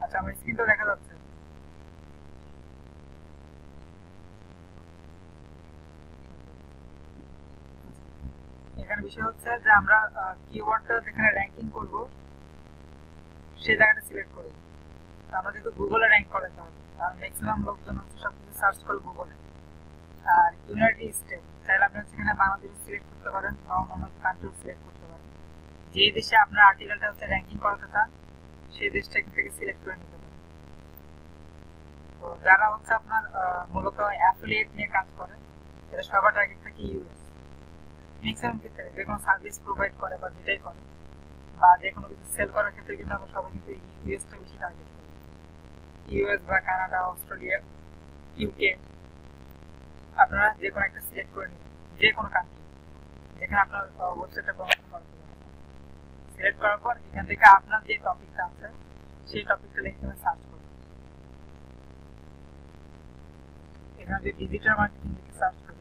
আচ্ছা, আমার স্ক্রিনটা দেখা যাচ্ছে। এখানে বিষয় হচ্ছে যে আমরা কিওয়ার্ডটা যেখানে র্যাঙ্কিং করব সেই জায়গাটা সিলেক্ট করব। আমরা যেহেতু গুগলে র্যাঙ্ক করাতে হবে, আর ম্যাক্সিমাম লোকজন হচ্ছে সবকিছু সার্চ করে গুগলে। আর ইউনাইটেড স্টেট তাহলে আপনি হচ্ছে এখানে বাংলাদেশ সিলেক্ট করতে পারেন বা অন্য কান্ট্রি সিলেক্ট করতে পারেন। যে দেশে আপনার আর্টিকেলটা হচ্ছে র্যাঙ্কিং করাতে চান সেই দেশটা এখান থেকে সিলেক্ট করে নিতে পারেন। তো যারা হচ্ছে আপনার মূলত অ্যাফিলিয়েট নিয়ে কাজ করে, এটা সবার টার্গেট থাকে ইউএস। ম্যাক্সিমাম ক্ষেত্রে যে কোনো সার্ভিস প্রোভাইড করে বা যেটাই করে বা যে কোনো কিছু সেল করার ক্ষেত্রে কিন্তু আমরা সবাই কিন্তু ইউএসটা বেশি টার্গেট করি। ইউএস বা কানাডা, অস্ট্রেলিয়া, ইউকে, আপনারা যে কোনো একটা সিলেক্ট করে নেবেন, যে কোনো কান্ট্রি যেখানে আপনার ওয়েবসাইটটা প্রমোশন করতে হবে। সিলেক্ট করার পর এখান থেকে আপনার যে টপিকটা আছে সেই টপিকটা লিখে সার্চ করবেন। এখানে যে ডিজিটাল মার্কেটিং লিখে সার্চ করি,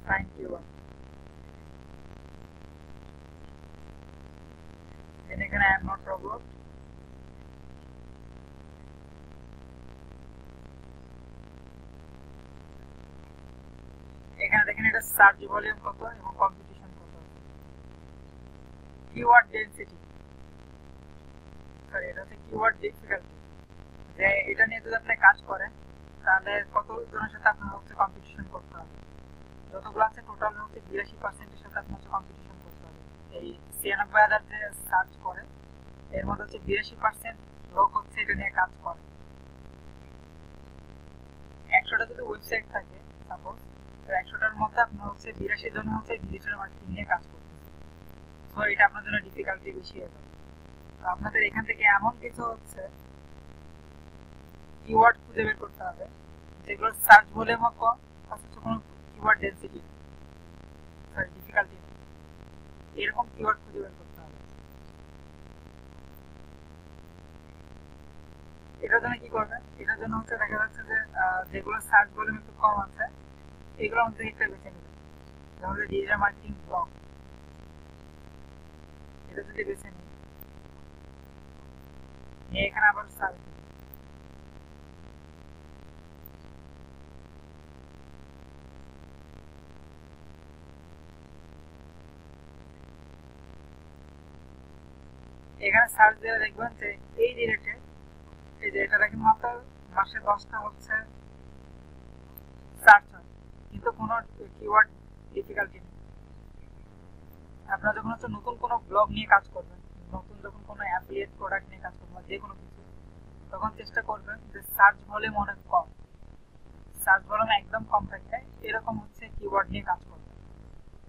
ফাইন্ড কিওয়ার্ড, এখানে আই এম নট রোবট, এখানে দেখেন এটা সার্চ ভলিউম কত এবং কম্পিটিশন কত, কিওয়ার্ড ডেনসিটি, সরি এটা হচ্ছে কিওয়ার্ড ডিফিকাল্টি, যে এটা নিয়ে যদি আপনি কাজ করেন তাহলে কত জনের সাথে আপনার হচ্ছে কম্পিটিশন করতে হবে। যতগুলো আছে টোটাল হচ্ছে 82%-এর সাথে আপনার হচ্ছে কম্পিটিশন করতে হবে। এই 96,000 যে সার্চ করে এর মধ্যে হচ্ছে 82% লোক হচ্ছে এটা নিয়ে কাজ করে। 100টা যদি ওয়েবসাইট থাকে সাপোজ, তো 100টার মধ্যে আপনার হচ্ছে 82 জন হচ্ছে ডিজিটাল মার্কেটিং নিয়ে কাজ করতেছে। তো এটা আপনার জন্য ডিফিকাল্টি বেশি হয়ে যাবে। তো আপনাদের এখান থেকে এমন কিছু হচ্ছে কিওয়ার্ড খুঁজে বের করতে হবে যেগুলো সার্চ ভলিউম কম, অথচ কোনো কিওয়ার্ড ডেনসিটি সরি ডিফিকাল্টি এরকম কিওয়ার্ড খুঁজে বের করতে হবে। এটার জন্য কি করবেন, এটার জন্য হচ্ছে দেখা যাচ্ছে যে যেগুলো সার্চ ভলিউম একটু কম আছে এগুলো আমাদের একটা বেছে নেবেন। যেমন ডিজিটাল মার্কেটিং ব্লগ, এটা যদি বেছে নিই, নিয়ে এখানে আবার সার্চ দিন। এখানে সার্চ দিয়ে দেখবেন যে এই রিলেটেড, এই যে এটা দেখেন মাত্র মাসে 10টা হচ্ছে সার্চ হয় কিন্তু কোনো কিওয়ার্ড ডিফিকাল্টি নেই। আপনারা যখন হচ্ছে নতুন কোনো ব্লগ নিয়ে কাজ করবেন, নতুন যখন কোনো অ্যাফিলিয়েট প্রোডাক্ট নিয়ে কাজ করবেন যে কোনো কিছু, তখন চেষ্টা করবেন যে সার্চ ভলিউম অনেক কম, সার্চ ভলিউম একদম কম থাকবে এরকম হচ্ছে কিওয়ার্ড নিয়ে কাজ করবেন,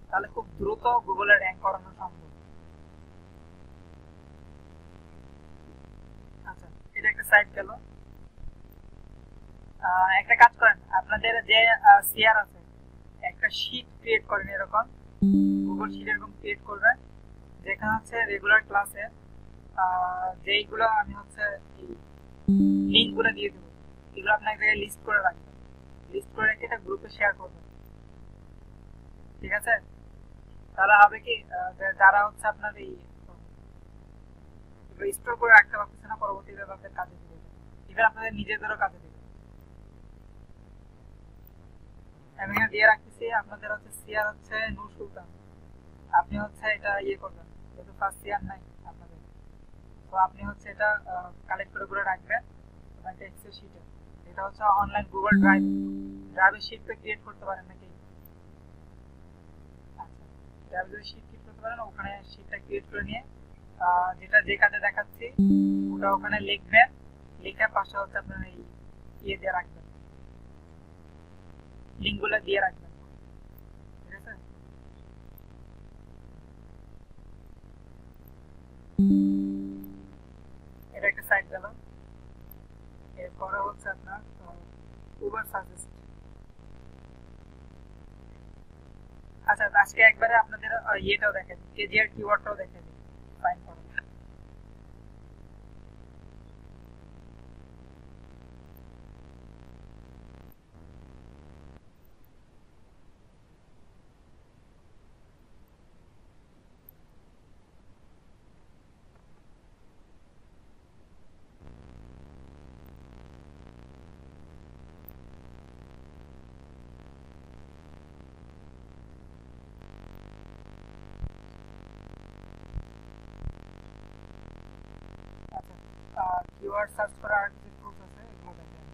তাহলে খুব দ্রুত গুগলে র্যাঙ্ক করানো সম্ভব। আচ্ছা, এটা একটা সাইট গেল। একটা কাজ করেন, আপনাদের যে সিআর আছে একটা শীট ক্রিয়েট করেন, এরকম গুগল শীট এরকম ক্রিয়েট করবেন যেখানে হচ্ছে রেগুলার ক্লাসে যেইগুলো আমি হচ্ছে লিঙ্ক গুলো দিয়ে দেবো, এগুলো আপনাকে লিস্ট করে রাখবেন, লিস্ট করে রেখে এটা গ্রুপে শেয়ার করবেন। ঠিক আছে, তাহলে হবে কি যারা হচ্ছে আপনার এই স্টোর করে রাখতে পারতেছে না পরবর্তীতে তাদের কাজে দিবে, ইভেন আপনাদের নিজেদেরও কাজে দিবে। আমি এখানে দিয়ে রাখতেছি আপনাদের হচ্ছে সিআর হচ্ছে নূর সুলতান, আপনি হচ্ছে এটা ইয়ে করবেন, যেহেতু ফার্স্ট সিআর নাই আপনাদের, তো আপনি হচ্ছে এটা কালেক্ট করে করে রাখবেন একটা এক্সেল শিটে। এটা হচ্ছে অনলাইন গুগল ড্রাইভ, ড্রাইভের শিট তো ক্রিয়েট করতে পারেন নাকি? আচ্ছা, ড্রাইভের শিট ক্রিয়েট করতে পারেন, ওখানে শিটটা ক্রিয়েট করে নিয়ে যেটা যে কাজে দেখাচ্ছি ওটা ওখানে লিখবেন, লিখে পাশে হচ্ছে আপনার এই ইয়ে দিয়ে রাখবেন, লিঙ্কগুলো দিয়ে রাখবেন। ঠিক আছে, এটা একটা সাইট গেল। এরপরে হচ্ছে আপনার উবার সাজেস্ট। আচ্ছা, আজকে একবারে আপনাদের ইয়েটাও দেখে দিই, কেজিআর কিওয়ার্ডটাও দেখে দিই, ফাইন করুন। কিওয়ার্ড সার্চ করার আর কিছু টুলস আছে, এগুলো দেখেন।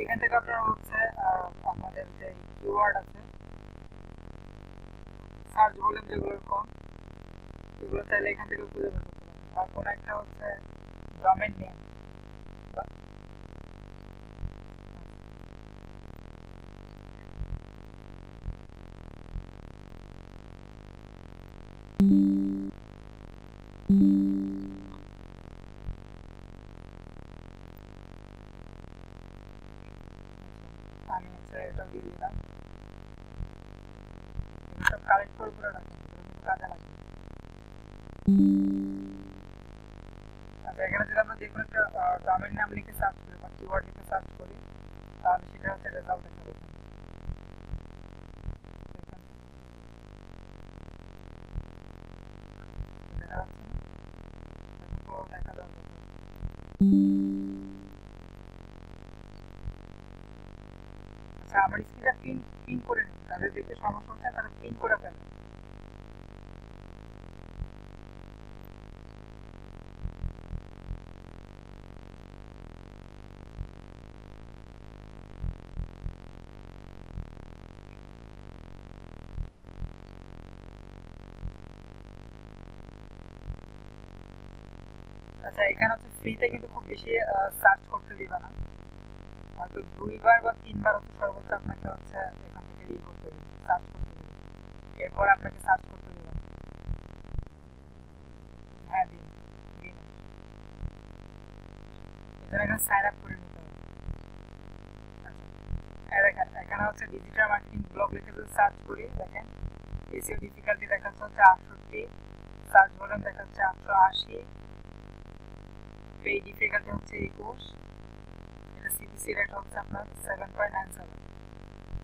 এখান থেকে আপনারা হচ্ছে আমাদের যে কিওয়ার্ড আছে, সার্চ ভলিউম যেগুলো কম, এগুলো চাইলে এখান থেকে খুঁজে বের করতে পারেন। আর কোনো একটা হচ্ছে ডোমেইন নেম, আমি হচ্ছে এটা দিয়ে দিলাম। সব কালেক্ট করে করে রাখুন, কাজে লাগবে। আচ্ছা, এখানে যদি আমরা যে কোনো একটা ডোমেইন নাম লিখে সার্চ করি বা কিওয়ার্ড লিখে সার্চ করি, তাহলে সেটা হচ্ছে রেজাল্ট দেখাবে। আচ্ছা, আমার স্ক্রিনটা পিন করে নিন, তাদের দেখতে সমস্যা হচ্ছে তারা পিন করে ফেলে। আচ্ছা, এখানে হচ্ছে ফ্রিতে কিন্তু খুব বেশি সার্চ করতে দিবে না, হয়তো 2বার বা 3বার হচ্ছে সর্বোচ্চ আপনাকে হচ্ছে এখান থেকে ই করতে দিবে, সার্চ করতে দিবে, এরপর আপনাকে সার্চ করতে দিবে। হ্যাঁ, দিন দিন, এখানে সাইন আপ করে নিতে হবে। আচ্ছা, এখানে হচ্ছে ডিজিটাল মার্কেটিং ব্লগ লিখে যদি সার্চ করি, দেখেন এসিও ডিফিকাল্টি দেখাচ্ছে হচ্ছে 68, সার্চ ভলিউম দেখাচ্ছে 880, পেজ ডিফিকাল্টি হচ্ছে 21, এটা সিপিসি রেট হচ্ছে আপনার 7.97।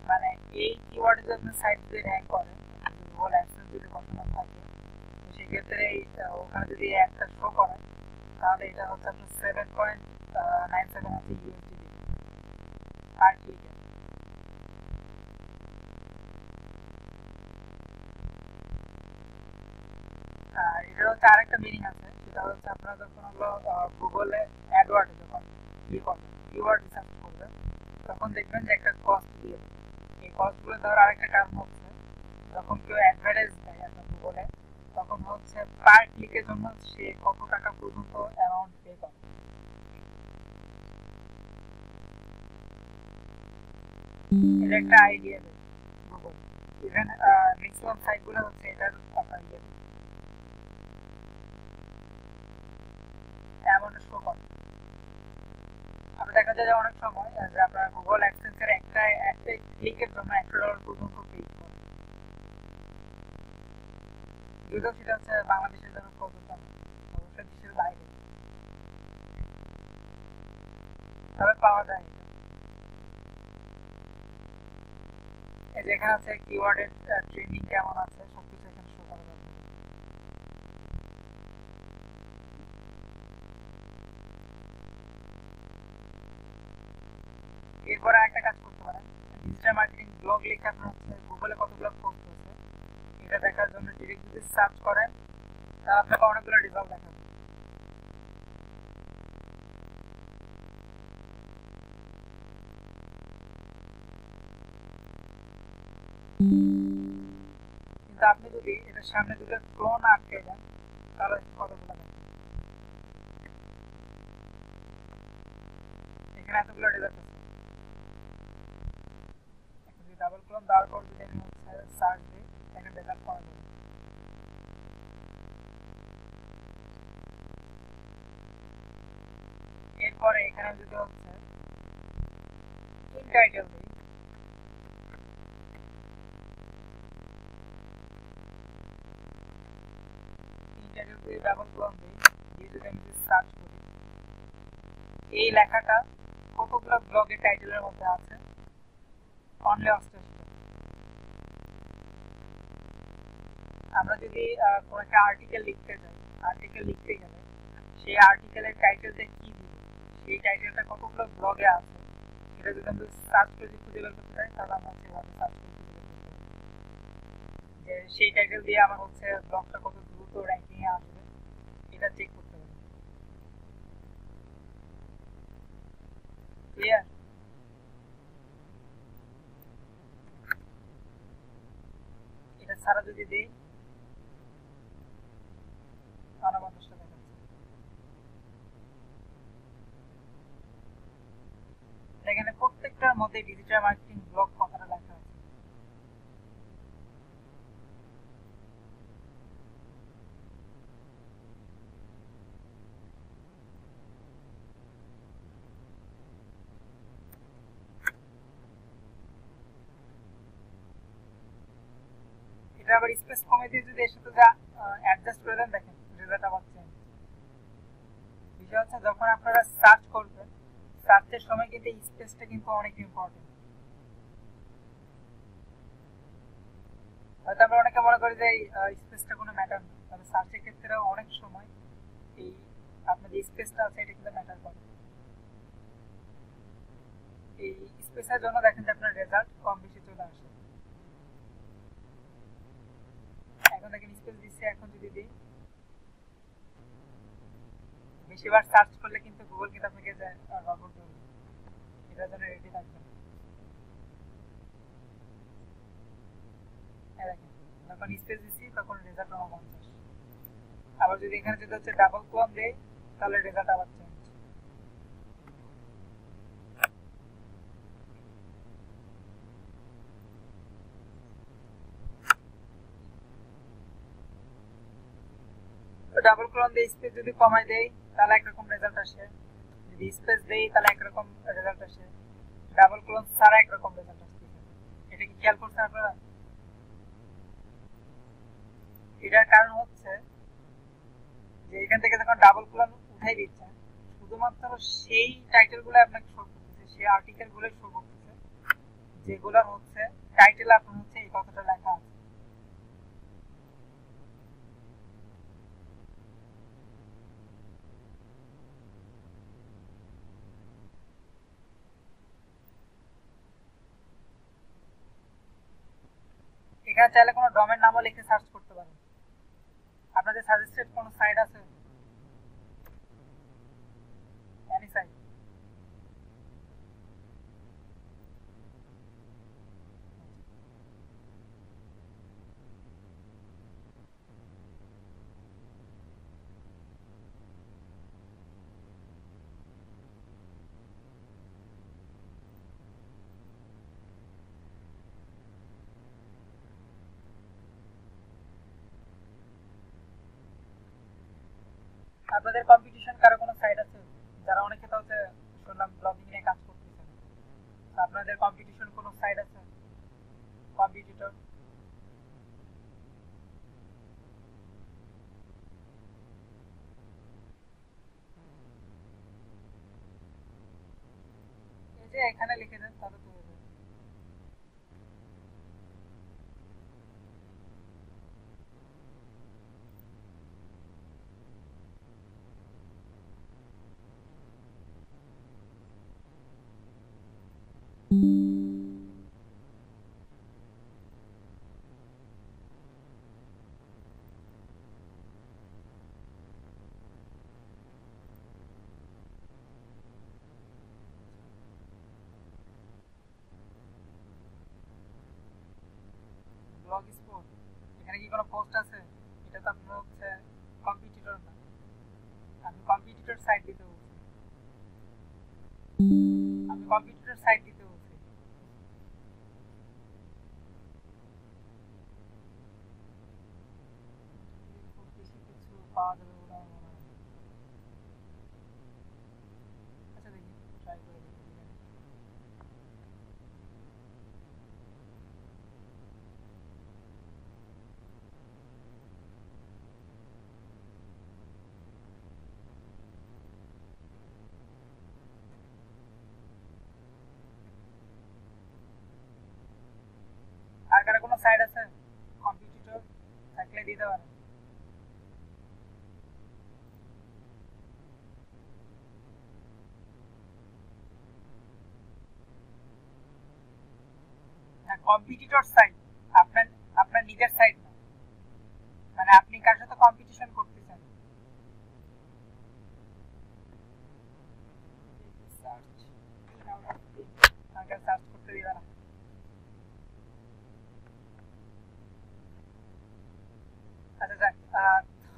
মানে এই কিওয়ার্ডে যদি আপনি সাইট যদি র্যাঙ্ক করেন, গুগল অ্যাডসেন্স যদি কখনো থাকে, তো সেক্ষেত্রে ওখানে যদি একটা শো করে, তাহলে এটা হচ্ছে আপনার 7.97 হচ্ছে ইউএসডি আর ক্লিকে। এটা হচ্ছে আরেকটা মিনিং আছে, সেটা হচ্ছে আপনারা যখন হলো গুগলে অ্যাডওয়ার্ড যখন ই করবেন, কিওয়ার্ড রিসার্চ করবেন, তখন দেখবেন যে একটা কস্ট দিয়ে দেবে। এই কস্টগুলো দেওয়ার আরেকটা কারণ হচ্ছে, যখন কেউ অ্যাডভার্টাইজ দেয় আপনার গুগলে, তখন হচ্ছে পার ক্লিকের জন্য সে কত টাকা পর্যন্ত অ্যামাউন্ট পে করে। এটা একটা আইডিয়া দেয় গুগল। ইভেন ম্যাক্সিমাম সাইটগুলো হচ্ছে এটার আপনার ইয়ে অ্যামাউন্ট শো করে। আবার দেখা যায় যে অনেক সময় যে আপনার গুগল অ্যাডসেন্সের একটা ক্লিকের জন্য $1 পর্যন্ত পে করে, যদিও সেটা হচ্ছে বাংলাদেশের জন্য প্রযোজ্য না, অবশ্যই দেশের বাইরে, তবে পাওয়া যায়। এই যে এখানে আছে কিওয়ার্ডের ট্রেন্ডিং কেমন আছে, সবকিছু এখানে শো করা যাবে। এরপরে একটা কাজ করতে পারেন, ডিজিটাল মার্কেটিং ব্লগ লিখে আপনার হচ্ছে গুগলে কতগুলো পোস্ট হচ্ছে, এটা দেখার জন্য ডিরেক্ট যদি সার্চ করেন, তা আপনাকে অনেকগুলো রেজাল্ট দেখাবে। কিন্তু আপনি যদি এটার সামনে দুটো ক্লোন আটকে দেন, তাহলে কতগুলো দেখেন, এখানে এতগুলো রেজাল্ট আছে। যদি ডাবল ক্লোন দেওয়ার পর যদি আমি হচ্ছে সার্চ দিই, এখানে রেজাল্ট করা যাবে। এরপরে এখানে যদি হচ্ছে ইন টাইটেল দিই, ইন টাইটেল দিয়ে ডাবল ক্লোন দিই, দিয়ে যদি আমি সার্চ করি, এই লেখাটা কতগুলো ব্লগের টাইটেলের মধ্যে আছে, অনলি 88। আমরা যদি কোনো একটা আর্টিকেল লিখতে চাই, আর্টিকেল লিখতে গেলে সেই আর্টিকেলের টাইটেলটা কি দিব, সেই টাইটেলটা কতগুলো ব্লগে আছে, এটা যদি আমরা সার্চ করে খুঁজে বের করতে চাই, তাহলে আমরা সেভাবে সার্চ করে খুঁজে বের করতে পারি যে সেই টাইটেল দিয়ে আমার ব্লগটা কত দ্রুত র্যাঙ্কিং এ আসবে, এটা চেক করতে পারি। ক্লিয়ার? এটা ছাড়া যদি দেই অনবন্তটা দেখাচ্ছে। এখানে প্রত্যেকটার মধ্যে ডিজিটাল মার্কেটিং ব্লগ কথাটা লেখা আছে। এটা আবার স্পেস কমে দিয়ে যদি এর সাথে যা অ্যাডজাস্ট করে দেন, দেখেন রেজাল্ট আবার চেঞ্জ। বিষয় হচ্ছে যখন আপনারা সার্চ করবেন, সার্চের সময় কিন্তু স্পেসটা কিন্তু অনেক ইম্পর্টেন্ট। হয়তো আমরা অনেকে মনে করি যে স্পেসটা কোনো ম্যাটার না, তবে সার্চের ক্ষেত্রে অনেক সময় এই আপনার যে স্পেসটা আছে এটা কিন্তু ম্যাটার করে। এই স্পেসের জন্য দেখেন যে আপনার রেজাল্ট কম বেশি চলে আসে। এখন দেখেন স্পেস দিচ্ছে, এখন যদি দিই বেশিবার সার্চ করলে কিন্তু গুগল কিন্তু আপনাকে রবট দেবে, এটার জন্য রেডি থাকবেন। দেখেন যখন স্পেস দিচ্ছি তখন রেজাল্ট 49। আবার যদি এখানে যদি ডাবল ক্লোন দেই তাহলে রেজাল্ট আবার চেঞ্জ। ডাবল ক্লোন দিয়ে স্পেস যদি কমাই দেই তাহলে একরকম রেজাল্ট আসে, যদি স্পেস দেই তাহলে একরকম রেজাল্ট আসে, ডাবল ক্লোন ছাড়া একরকম রেজাল্ট আসছে। এটা কি খেয়াল করছেন আপনারা? এটার কারণ হচ্ছে যে এখান থেকে যখন ডাবল ক্লোন উঠাই দিচ্ছেন, শুধুমাত্র সেই টাইটেল গুলো আপনাকে শো করতেছে, সেই আর্টিকেল গুলো শো করতেছে যেগুলোর টাইটেল আপনার এই কথাটা লেখা আছে। এখানে চাইলে কোনো ডোমেইন নামও লিখে সার্চ করতে পারেন। আপনাদের সাজেস্টেড কোনো সাইট আছে? Any site? আপনাদের কম্পিটিশন কারো কোনো সাইট আছে? যারা অনেকে তো শুনলাম ব্লগিং নিয়ে কাজ করতেছেন, আপনাদের কম্পিটিশন কোনো সাইট আছে, কম্পিটিটর? এই যে এখানে লিখে দেন তাহলে তো হয়ে যাবে। ব্লগ স্পট, এখানে কি কোনো পোস্ট আছে? এটা তো আপনার কম্পিটিটর না, আমি কম্পিটিটর সাইট দিতে বলছি, আমি কম্পিটিটর সাইট দিতে বলছি। খুব বেশি কিছু পাওয়া যাবে বলে আমার মনে হয় না। আচ্ছা দেখি, ট্রাই করে দেখি। আর কারো কোনো সাইট আছে কম্পিটিটর সাইট? থাকলে দিতে পারেন। কম্পিটিটর সাইট, আপনার আপনার নিজের সাইট না, মানে আপনি কার সাথে কম্পিটিশন করতেছেন। সার্চ আমাকে সার্চ করতে দিবা না। আচ্ছা যাক,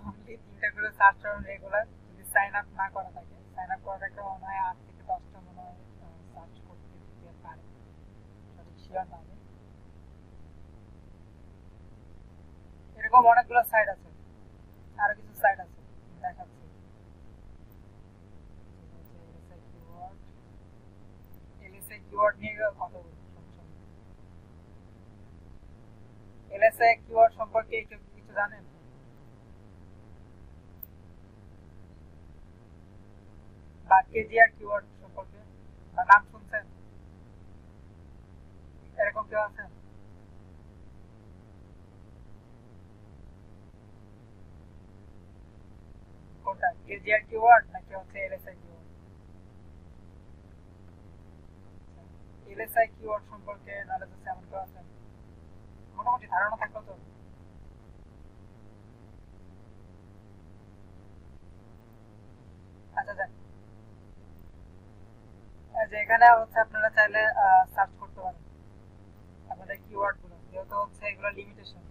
অনলি 3টা করে সার্চ করুন রেগুলার। যদি সাইন আপ না করা থাকে, সাইন আপ করা থাকলে মনে হয় 8 থেকে 10টা মনে হয় সার্চ করতে দিতে পারে, সঠিক শিওর না আমি। এরকম অনেকগুলো সাইট আছে, আরো কিছু সাইট আছে দেখাচ্ছি। এলএসএ কিওয়ার্ড নিয়ে কথা বলবো। এলএসএ কিওয়ার্ড সম্পর্কে কিছু জানেন? বা কেজিআর কিওয়ার্ড সম্পর্কে বা নাম শুনছেন? এরকম কেউ আছেন? কোনটা, কেজিআর কিওয়ার্ড নাকি হচ্ছে এলএসআই কিওয়ার্ড? এলএসআই কিওয়ার্ড সম্পর্কে নলেজ আছে এমন কেউ আছেন? মোটামুটি ধারণা থাকলো তো। আচ্ছা যাক, যে এখানে হচ্ছে আপনারা চাইলে সার্চ করতে পারেন আপনাদের কিওয়ার্ড গুলো, যেহেতু হচ্ছে এগুলো লিমিটেশন।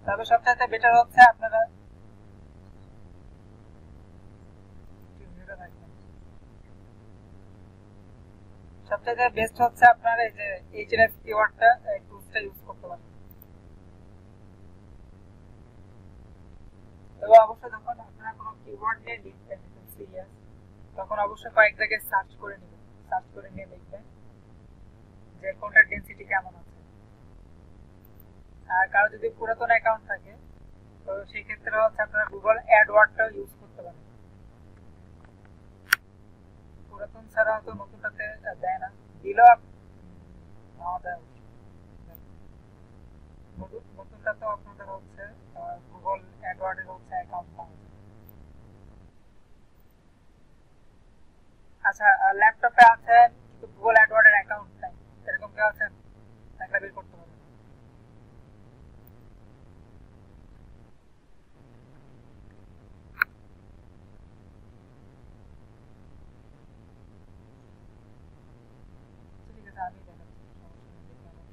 তবে সবচাইতে বেটার হচ্ছে আপনারা সবচাইতে বেস্ট হচ্ছে আপনারা এই যে এইচএনএফ কিওয়ার্ডটা টুলসটা ইউজ করতে পারেন। তবে অবশ্যই যখন আপনারা কোনো কিওয়ার্ড নিয়ে লিখবেন সিরিয়াস, তখন অবশ্যই কয়েক জায়গায় সার্চ করে নেবেন, সার্চ করে নিয়ে লিখবেন যে কোনটার ডেনসিটি কেমন আছে। আর কারো যদি পুরাতন অ্যাকাউন্ট থাকে, তো সেই ক্ষেত্রে হচ্ছে আপনারা গুগল অ্যাডওয়ার্ডটাও ইউজ করতে পারেন। পুরাতন ছাড়া হয়তো নতুনটাতে দেয় না, দিলেও নাও দেয়। নতুনটা তো আপনাদের হচ্ছে গুগল অ্যাডওয়ার্ডের হচ্ছে অ্যাকাউন্ট পাওয়া যায়। আচ্ছা, ল্যাপটপে আছেন কিন্তু গুগল অ্যাডওয়ার্ডের অ্যাকাউন্ট নাই, এরকম কেউ আছেন? থাকলে বের করতে পারেন। ঠিক আছে, আমি দেখাচ্ছি, সমস্যা নেই। দেখি আমার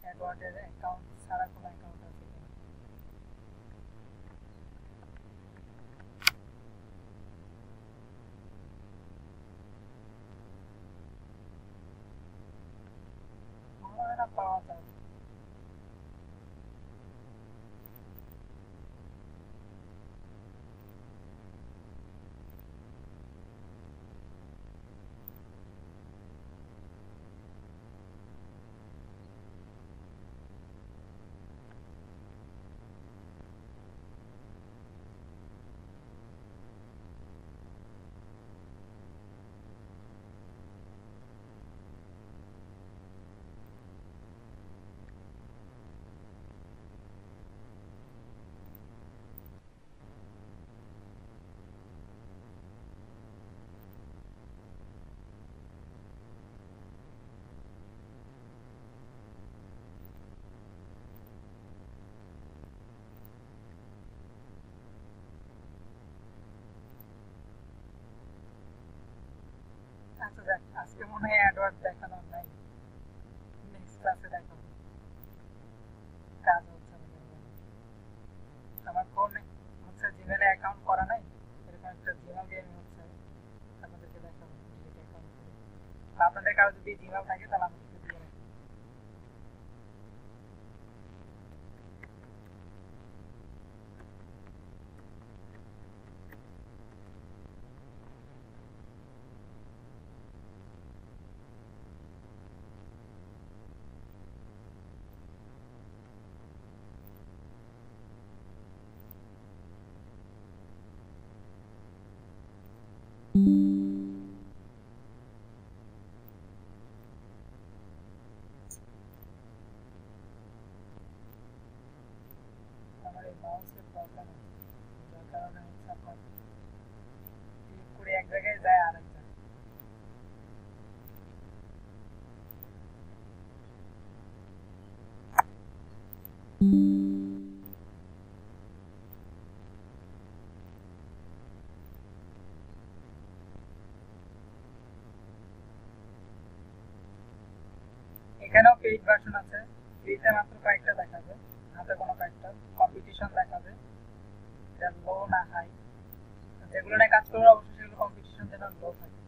অ্যাডওয়ার্ডের অ্যাকাউন্ট ছাড়া কোনো অ্যাকাউন্ট আছে কিনা। মনে হয় না পাওয়া যায়। আচ্ছা যাক, আজকে মনে হয় অ্যাডওয়ার্ড দেখানো নাই, নেক্সট ক্লাসে দেখাবো। কাজ হচ্ছে না আমার ফোনে, হচ্ছে জিমেলে অ্যাকাউন্ট করা নাই, এরকম একটা জিমেল দিয়ে আমি হচ্ছে আপনাদেরকে দেখাবো অ্যাকাউন্ট। বা আপনাদের কারো যদি জিমেল থাকে তাহলে আমাকে দিয়ে রাখবেন। এখানেও পেইড ভার্সন আছে, ফ্রিতে মাত্র কয়েকটা দেখাবে, হাতে কোনো কয়েকটা কম্পিটিশন দেখাবে, এটা লো না হাই, যেগুলো নিয়ে কাজ করবে অবশ্যই সেগুলো কম্পিটিশন যেন লো থাকে,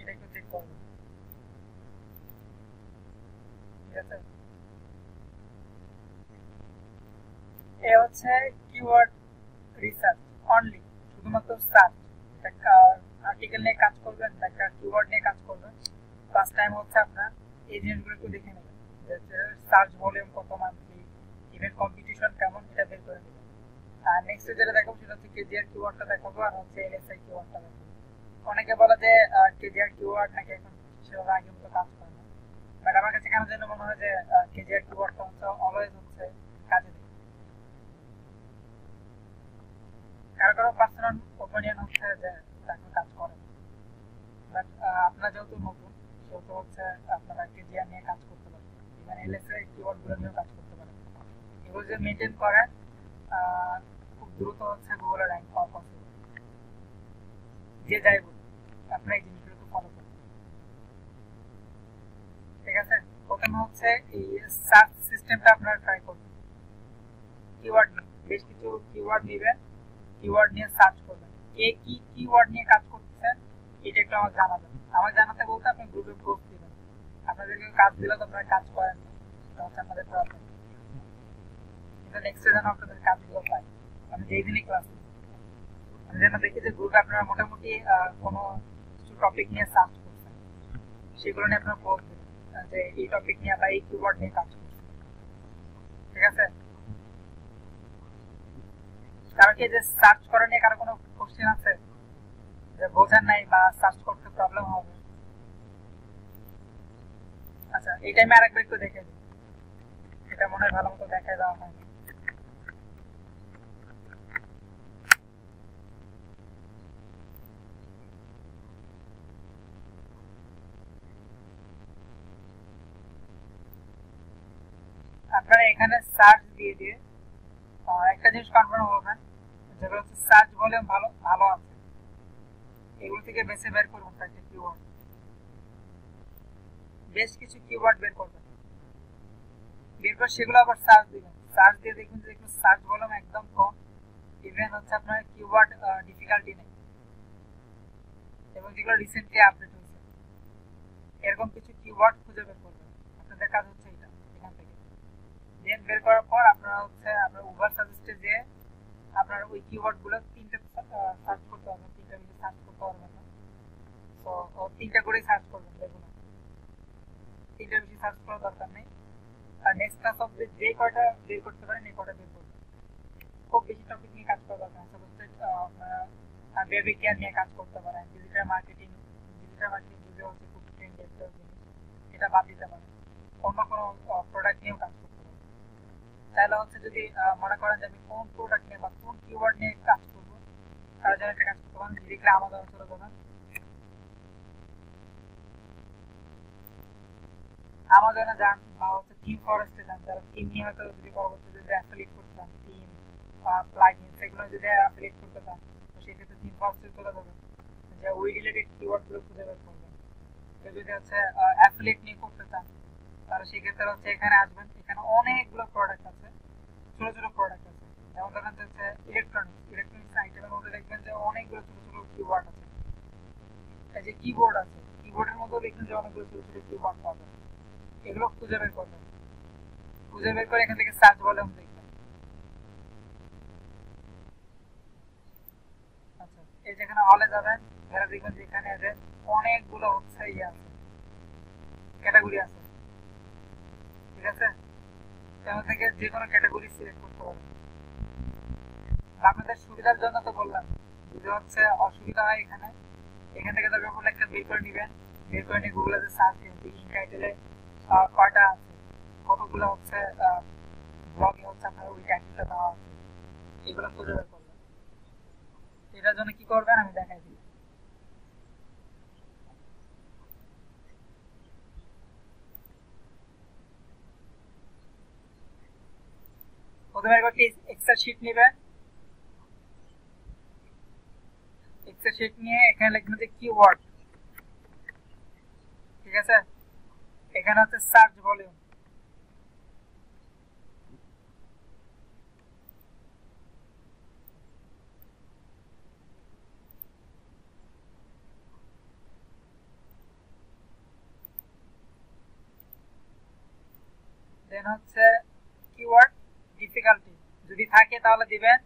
এটা একটু চেক করবে। ঠিক আছে, এ হচ্ছে কিওয়ার্ড রিসার্চ অনলি, শুধুমাত্র সার্চ, একটা আর্টিকেল নিয়ে কাজ করবেন, একটা কিওয়ার্ড নিয়ে কাজ করবেন, ফার্স্ট টাইম হচ্ছে আপনার এই জিনিসগুলো একটু দেখে নেবেন, যে সার্চ ভলিউম কত মান্থলি, ইভেন কম্পিটিশন কেমন, এটা বের করে নেবেন। আর নেক্সট যেটা দেখাবো সেটা হচ্ছে কেজিআর কিওয়ার্ডটা দেখাবো, আর হচ্ছে এলএসআই কিওয়ার্ডটা দেখাবো। অনেকে বলে যে কেজিআর কিওয়ার্ড নাকি এখন সেভাবে আগের মতো কাজ করে না, বাট আমার কাছে কেন যেন মনে হয় যে কেজিআর কিওয়ার্ডটা হচ্ছে অলওয়েজ হচ্ছে কাজে দেবে। কারো কারো পার্সোনাল ওপিনিয়ন হচ্ছে যে এখন কাজ করে, বাট আপনার যেহেতু নতুন সেহেতু হচ্ছে আপনারা কেজিআর নিয়ে কাজ করতে পারেন, ইভেন এলএসআই কিওয়ার্ড গুলো নিয়েও কাজ করতে পারেন। এগুলো যে মেনটেন করেন খুব দ্রুত হচ্ছে গুগলে র্যাঙ্ক পাওয়া পসিবল। যে যাই বলুন, আপনারা এই জিনিসগুলোকে ফলো করুন। ঠিক আছে, প্রথমে হচ্ছে এই সার্চ সিস্টেমটা আপনারা ট্রাই করবেন। কিওয়ার্ড বেশ কিছু কিওয়ার্ড নেবেন, কিওয়ার্ড নিয়ে সার্চ করবেন, কে কি কিওয়ার্ড নিয়ে কাজ করতেছেন এটা একটু আমার জানাবেন। আমার জানাতে বলতে আপনি গ্রুপে পোস্ট দিবেন, আপনাদেরকে কাজ দিলে তো আপনারা কাজ করেন না, এটা হচ্ছে আমাদের প্রবলেম। কিন্তু নেক্সট যেন আপনাদের কাজগুলো পাই, আমি যেই দিনই ক্লাস আমি যেন দেখি যে গ্রুপে আপনারা মোটামুটি কোনো কিছু টপিক নিয়ে সার্চ করছেন, সেগুলো নিয়ে আপনারা পোস্ট দিবেন যে এই টপিক নিয়ে বা এই কিওয়ার্ড নিয়ে কাজ করছেন। ঠিক আছে, কারণ কি যে সার্চ করা নিয়ে কারো কোনো কোশ্চেন আছে যে বোঝেন নাই বা সার্চ করতে প্রবলেম হবে? আচ্ছা, এই টাইমে আরেকবার একটু দেখে দিই, এটা মনে হয় ভালো মতো দেখাই দেওয়া হয়নি। আপনারা এখানে সার্চ দিয়ে দিয়ে একটা জিনিস কনফার্ম হবেন, যেগুলো হচ্ছে সার্চ ভলিউম ভালো ভালো আছে, এগুলো থেকে বেছে বের করুন একটা কিওয়ার্ড, বেশ কিছু কিওয়ার্ড বের করবেন, বের করে সেগুলো আবার সার্চ দিবেন, সার্চ দিয়ে দেখবেন যে সার্চ ভলিউম একদম কম, ইভেন হচ্ছে আপনার কিওয়ার্ড ডিফিকাল্টি নেই, এবং যেগুলো রিসেন্টলি আপডেট হয়েছে এরকম কিছু কিওয়ার্ড খুঁজে বের করবেন। আপনাদের কাজ হচ্ছে এটা, এখান থেকে দেন বের করার পর আপনারা হচ্ছে আপনার উবার সাজেস্টে যে আপনার ওই কিওয়ার্ড গুলো তিনটা সার্চ করতে পারবেন, তিনটা বেশি সার্চ করতে পারবেন না, তো তিনটা করেই সার্চ করবেন, দেখুন তিনটা বেশি সার্চ করার দরকার নেই। আর নেক্সট ক্লাস অফ যে কয়টা বের করতে পারেন এই কয়টা বের করবেন, খুব বেশি টপিক নিয়ে কাজ করা দরকার নেই, আপনারা বিহেভিয়ার নিয়ে কাজ করতে পারেন, ডিজিটাল মার্কেটিং যদিও হচ্ছে খুব ট্রেন্ডি একটা জিনিস, এটা বাদ দিতে পারেন, অন্য কোনো প্রোডাক্ট নিয়েও কাজ করতে পারেন। তাহলে হচ্ছে যদি মনে করেন যে আমি কোন প্রোডাক্ট নিয়ে বা কোন কিওয়ার্ড নিয়ে কাজ করবো তার জন্য একটা কাজ করতে পারেন, লিখলে আমাদের চলে যাবেন, আমাজনে যান বা হচ্ছে থিম ফরেস্টে যান, যারা থিম নিয়ে হয়তো যদি পরবর্তীতে যদি অ্যাফিলিয়েট করতে চান, থিম বা প্লাগইন সেগুলো যদি অ্যাফিলিয়েট করতে চান, তো সেক্ষেত্রে থিম ফরেস্টে চলে যাবেন, যে ওই রিলেটেড কিওয়ার্ড গুলো খুঁজে বের করবেন। কেউ যদি হচ্ছে অ্যাফিলিয়েট নিয়ে করতে চান তাহলে সেক্ষেত্রে হচ্ছে এখানে আসবেন, এখানে অনেকগুলো প্রোডাক্ট আছে, ছোট ছোট প্রোডাক্ট আছে, যেমন ধরেন হচ্ছে ইলেকট্রনিক্স আইটেমের মধ্যে দেখবেন যে অনেকগুলো ছোট ছোট কিওয়ার্ড আছে, এই যে কিবোর্ড আছে, কিবোর্ডের মধ্যেও দেখবেন যে অনেকগুলো ছোট ছোট কিওয়ার্ড পাবেন, এগুলো খুঁজে বের করবেন, খুঁজে বের করে এখান থেকে সার্চ ভলিউম দেখবেন। আচ্ছা, এই যেখানে হলে যাবেন, এখানে দেখবেন যে এখানে যে অনেকগুলো হচ্ছে ইয়ে আছে, ক্যাটাগরি আছে। ঠিক আছে, সেখান থেকে যে কোনো ক্যাটাগরি সিলেক্ট করতে পারবেন। আপনাদের সুবিধার জন্য তো বললাম, যদি হচ্ছে অসুবিধা হয় এখানে, এখান থেকে দরকার পড়লে একটা বের করে নিবেন, বের করে নিয়ে গুগলে সার্চ দিন ইন টাইটেলে কয়টা আছে, কতগুলো হচ্ছে ব্লগে হচ্ছে আপনার ওই টাইটেলটা দেওয়া আছে, এগুলো খুঁজে বের করবেন। এটার জন্য কি করবেন আমি দেখাই দিই। প্রথমে একবার এক্সেল শিট নেবেন, এক্সেল শিট নিয়ে এখানে লিখবেন যে কিওয়ার্ড। ঠিক আছে, এখানে হচ্ছে সার্চ ভলিউম, দেন হচ্ছে কিওয়ার্ড ডিফিকাল্টি, যদি থাকে তাহলে দিবেন,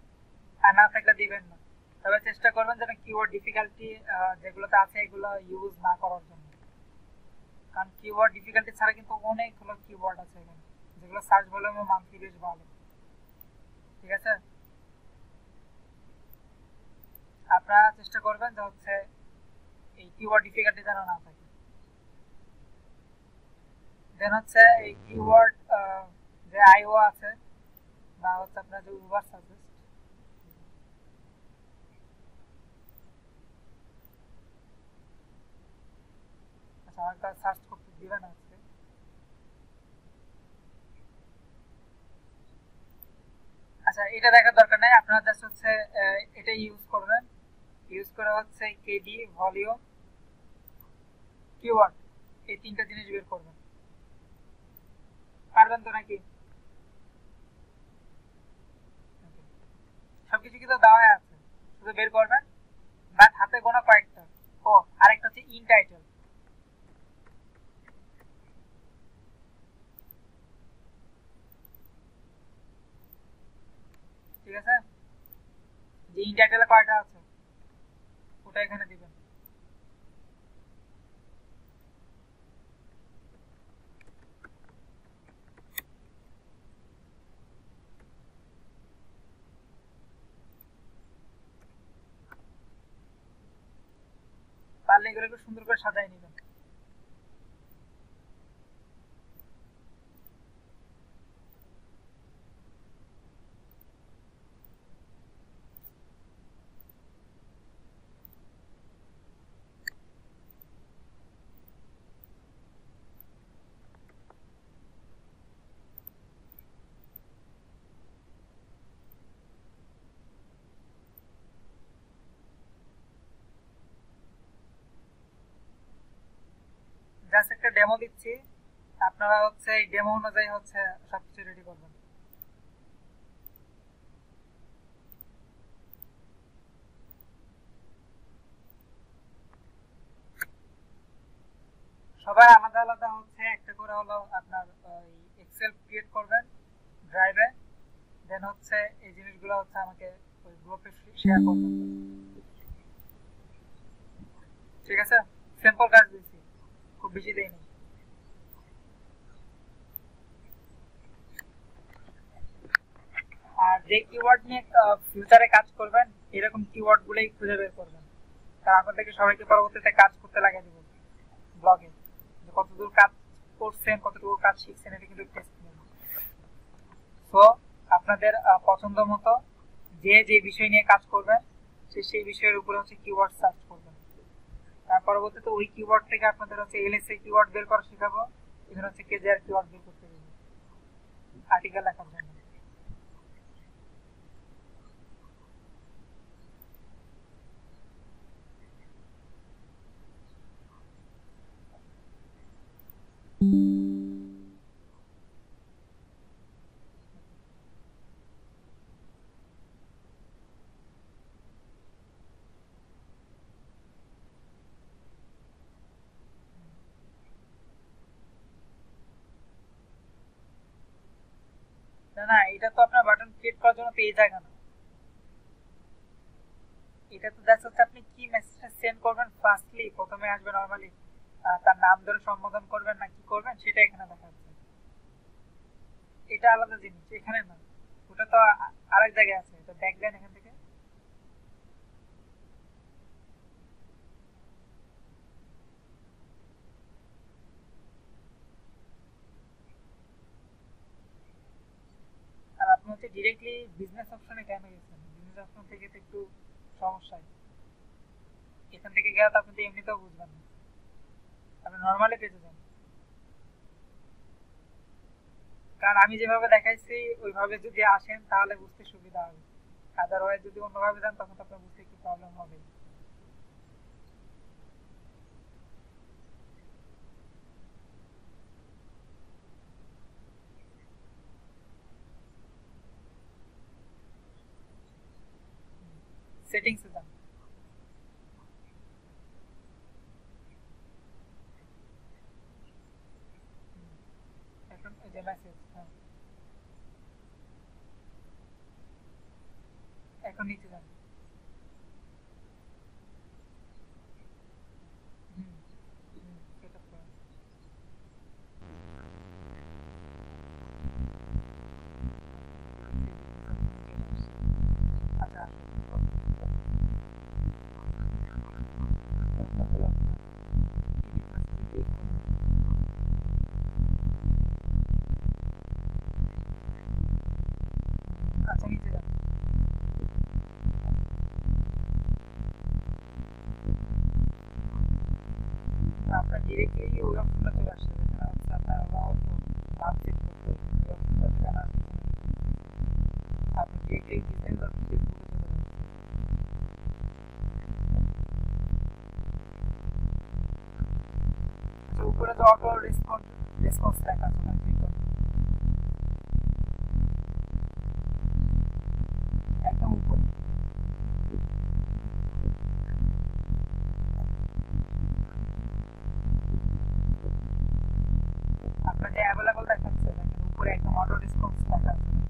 আর না থাকলে দিবেন না। তবে চেষ্টা করবেন যেন কিওয়ার্ড ডিফিকাল্টি যেগুলোতে আছে এগুলো ইউজ না করার জন্য, কারণ কিওয়ার্ড ডিফিকাল্টি ছাড়া কিন্তু অনেকগুলো কিওয়ার্ড আছে এখানে যেগুলো সার্চ ভলিউমে মান্থলি বেশ ভালো। ঠিক আছে, আপনারা চেষ্টা করবেন যে হচ্ছে এই কিওয়ার্ড ডিফিকাল্টি যেন না থাকে। দেন হচ্ছে এই কিওয়ার্ড যে আইও আছে বা হচ্ছে আপনার যে উবার সাজেস্ট, আচ্ছা আমাকে সার্চ করতে দিবেন আজকে। আচ্ছা এটা দেখার দরকার নাই, আপনারা জাস্ট হচ্ছে এটা ইউজ করবেন, ইউজ করে হচ্ছে কেডি ভলিউম কিওয়ার্ড এই তিনটা জিনিস বের করবেন। পারবেন তো নাকি? সবকিছু কিন্তু দেওয়া আছে, শুধু বের করবেন, বাট হাতে গোনা কয়েকটা। ও আরেকটা হচ্ছে ইন টাইটেল, ঠিক আছে, যে ইন টাইটেলে কয়টা আছে ওটা এখানে দিবেন। পারলে এগুলো একটু সুন্দর করে সাজাই নেবেন। জাস্ট একটা ডেমো দিচ্ছি, আপনারা হচ্ছে এই ডেমো অনুযায়ী হচ্ছে সবকিছু রেডি করবেন। সবাই আলাদা আলাদা হচ্ছে একটা করে হলো আপনার এক্সেল ক্রিয়েট করবেন ড্রাইভে, দেন হচ্ছে এই জিনিসগুলো হচ্ছে আমাকে ওই গ্রুপে শেয়ার করবেন। ঠিক আছে, সিম্পল কাজ দিচ্ছি, খুব বেশি দেয়নি। আর যে কিওয়ার্ড নিয়ে ফিউচারে কাজ করবেন এরকম কিওয়ার্ড গুলোই খুঁজে বের করবেন, কারণ আপনাদেরকে সবাইকে পরবর্তীতে কাজ করতে লাগিয়ে দেবো ব্লগে, যে কতদূর কাজ করছেন কতটুকু কাজ শিখছেন এটা কিন্তু টেস্ট নেব। সো আপনাদের পছন্দ মতো যে যে বিষয় নিয়ে কাজ করবেন সেই বিষয়ের উপরে হচ্ছে কিওয়ার্ড সার্চ করবেন। তার পরবর্তীতে ওই কিওয়ার্ড থেকে আপনাদের হচ্ছে এলএসএ কিওয়ার্ড বের করা শেখাবো, এখানে হচ্ছে কেজিআর কিওয়ার্ড বের করতে দেবো আর্টিকেল লেখার জন্য। না না, এটা তো আপনার বাটন ক্রিয়েট করার জন্য তো এই জায়গা না, এটা তো দেখা যাচ্ছে আপনি কি মেসেজটা সেন্ড করবেন, ফার্স্টলি প্রথমে আসবে নরমালি তার নাম ধরে সম্বোধন করবেন না কি করবেন সেটা এখানে দেখা যাচ্ছে। এটা আলাদা জিনিস, এখানে না, ওটা তো আরেক জায়গায় আছে, এটা দেখবেন এখান থেকে। আর আপনি হচ্ছে ডিরেক্টলি বিজনেস অপশনে কেন গেছেন? বিজনেস অপশন থেকে তো একটু সমস্যা, এখান থেকে গেলে তো আপনি তো এমনিতেও বুঝবেন না, আপনি নর্মালি পেতে যান। কারণ আমি যেভাবে দেখাইছি ওইভাবে যদি আসেন তাহলে বুঝতে সুবিধা হবে, আদারওয়াইজ যদি অন্যভাবে যান তখন তো আপনার বুঝতে একটু প্রবলেম হবে। সেটিংসে যান। এখন এই যে মেসেজ, হ্যাঁ এখন নিচে যান। হুম হুম সেট আপ করেন। আচ্ছা আচ্ছা নিচে যান। আপনার ডিরেক্টলি ওই অপশনটা চলে আসছে, যেখানে হচ্ছে আপনার নাম সেট করতে ওই অপশনটা জানার আপনি ডিরেক্টলি ডিজাইন বা ফেসবুকে চলে যান। আচ্ছা উপরে তো অটো রেসপন্স লেখা আছে, ওখানে ক্লিক করুন। একদম উপরে আপনার যে অ্যাভেলেবল দেখাচ্ছে, দেখেন উপরে একদম অটো রেসপন্স লেখা আছে।